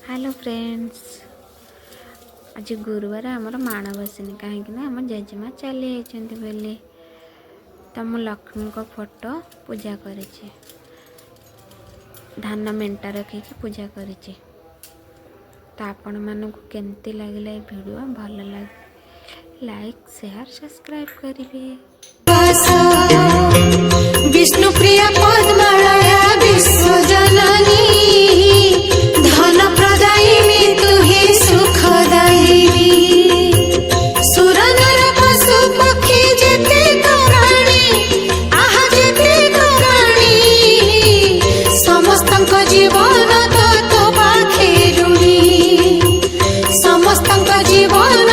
Hello friends, आज गुरुवार आमर माणबसनी कहीं आम जेजेमा चली जाइए बोली तो मु लक्ष्मी को फोटो पूजा कर धान मेंटा रखिकी पूजा कर आपण मानक केमती लगे वीडियो भल लगे लाइक शेयर सब्सक्राइब करेंगे। विष्णु प्रिया पद्मलया विश्व जननी धन प्रदायिनी तु ही सुखदायिनी सुर नर पशु पक्षी जेते कराणी आहा जेते कराणी समस्तंक जीवन तो पाखे ऋणी समस्तंक जीवन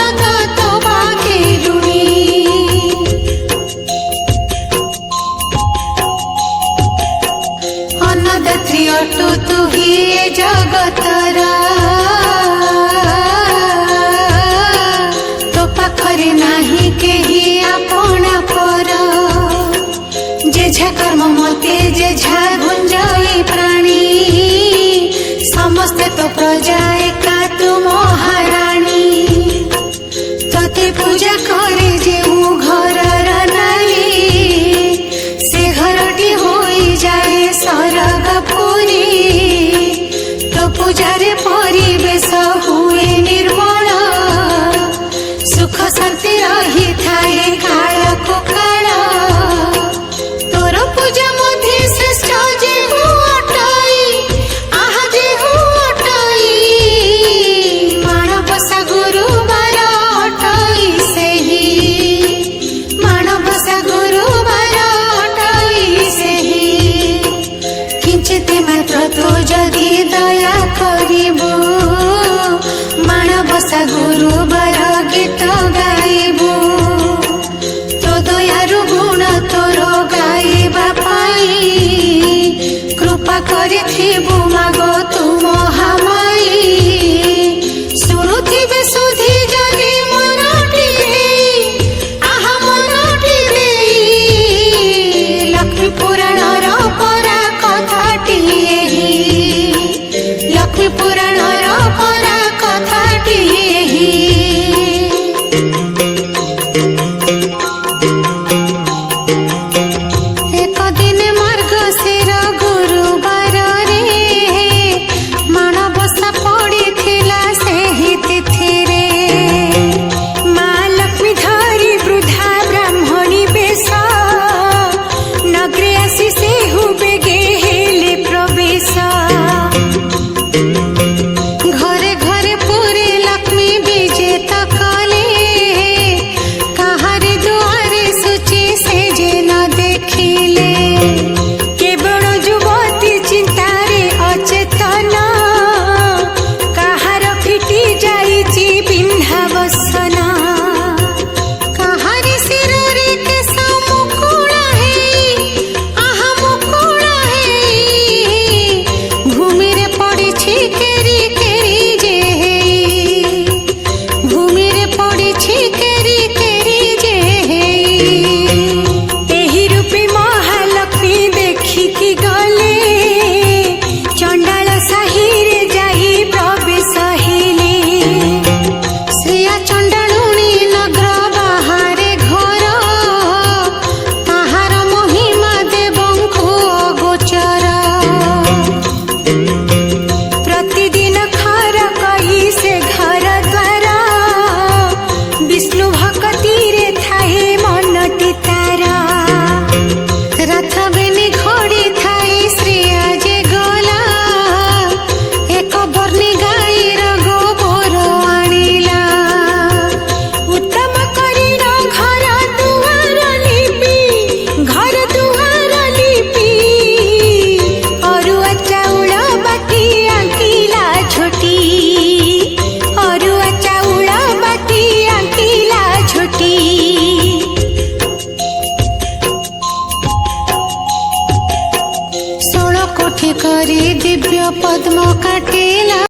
तो पाखे ऋणी अन्नदात्री अटु तु ही जगतरा तो पाखरे नाही केही आपणा पर जेझा कर्म मते जेझा गुंजई प्राणी समस्ते तो प्रजा एका तु महाराणी तते पूजा करे जेऊ घरर नारी से घरटी होई जाए सरगपुरी तो पूजारे परिवेश हुए निर्मल सुख शांति रही थाए काल को काल तोर पूजा मध्य श्रेष्ठ जे हूँ अटई आहा जे हूँ अटई माणबसा गुरुवार अटई सेही माणबसा गुरुवार अटई सेही किंचित मात्र तो जदि दया करिबो माणबसा गुरुवार गीत गाइबो तो दयारु गुण तोर गाइबा पाई कृपा करिथिबु मागो तु महामाई शुणुथिबे सुधी जदि मनटी आहा मनटी देई लक्ष्मी पुराणर परा कथाटी लक्ष्मी पुराण